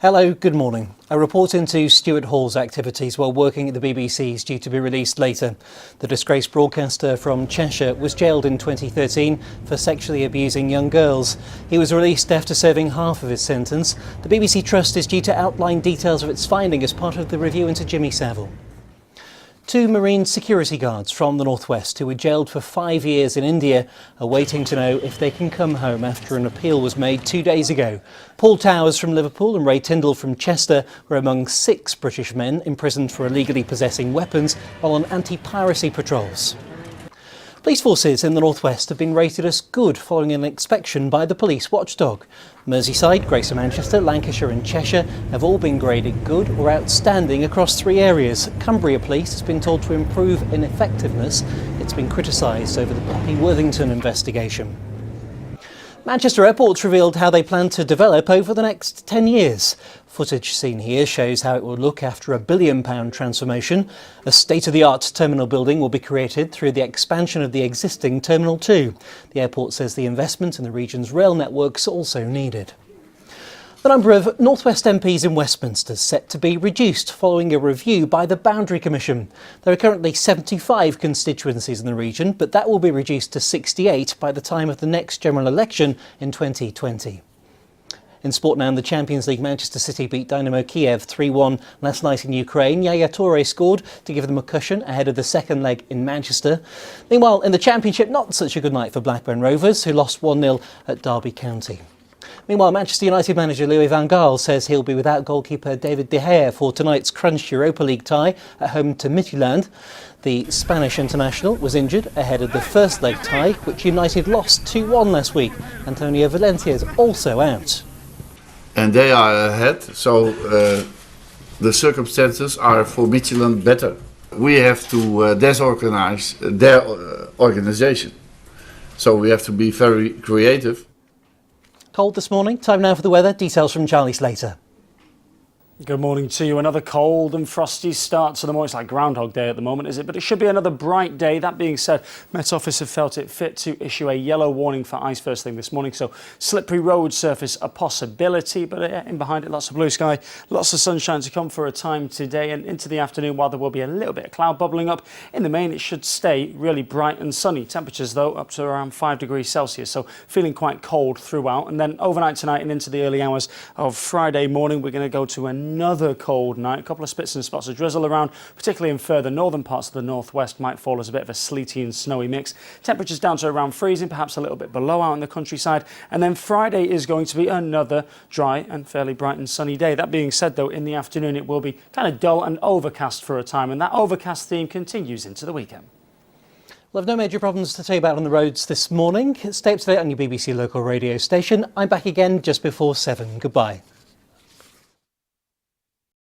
Hello, good morning. A report into Stuart Hall's activities while working at the BBC is due to be released later. The disgraced broadcaster from Cheshire was jailed in 2013 for sexually abusing young girls. He was released after serving half of his sentence. The BBC Trust is due to outline details of its finding as part of the review into Jimmy Savile. Two Marine security guards from the northwest who were jailed for 5 years in India are waiting to know if they can come home after an appeal was made 2 days ago. Paul Towers from Liverpool and Ray Tyndall from Chester were among 6 British men imprisoned for illegally possessing weapons while on anti-piracy patrols. Police forces in the northwest have been rated as good following an inspection by the police watchdog. Merseyside, Greater Manchester, Lancashire and Cheshire have all been graded good or outstanding across 3 areas. Cumbria Police has been told to improve in effectiveness. It's been criticised over the Poppy Worthington investigation. Manchester Airport's revealed how they plan to develop over the next 10 years. Footage seen here shows how it will look after a £1 billion transformation. A state-of-the-art terminal building will be created through the expansion of the existing Terminal 2. The airport says the investment in the region's rail networks also needed. The number of North West MPs in Westminster is set to be reduced following a review by the Boundary Commission. There are currently 75 constituencies in the region, but that will be reduced to 68 by the time of the next general election in 2020. In sport now, in the Champions League, Manchester City beat Dynamo Kiev 3-1 last night in Ukraine. Yaya Toure scored to give them a cushion ahead of the second leg in Manchester. Meanwhile, in the Championship, not such a good night for Blackburn Rovers, who lost 1-0 at Derby County. Meanwhile, Manchester United manager Louis van Gaal says he'll be without goalkeeper David De Gea for tonight's crunch Europa League tie at home to Midtjylland. The Spanish international was injured ahead of the first leg tie, which United lost 2-1 last week. Antonio Valencia is also out. And they are ahead, so the circumstances are for Midtjylland better. We have to disorganize their organization, so we have to be very creative. Cold this morning. Time now for the weather. Details from Charlie Slater. Good morning to you. Another cold and frosty start to the morning. It's like Groundhog Day at the moment, is it? But it should be another bright day. That being said, Met Office have felt it fit to issue a yellow warning for ice first thing this morning. So slippery road surface a possibility, but in behind it, lots of blue sky, lots of sunshine to come for a time today and into the afternoon. While there will be a little bit of cloud bubbling up, in the main it should stay really bright and sunny. Temperatures though up to around 5 degrees Celsius, so feeling quite cold throughout. And then overnight tonight and into the early hours of Friday morning, we're going to go to another cold night. A couple of spits and spots of drizzle around, particularly in further northern parts of the northwest. Might fall as a bit of a sleety and snowy mix. Temperatures down to around freezing, perhaps a little bit below out in the countryside. And then Friday is going to be another dry and fairly bright and sunny day. That being said though, in the afternoon it will be kind of dull and overcast for a time, and that overcast theme continues into the weekend. Well, I've no major problems to tell you about on the roads this morning. Stay up to date on your BBC local radio station. I'm back again just before 7. Goodbye.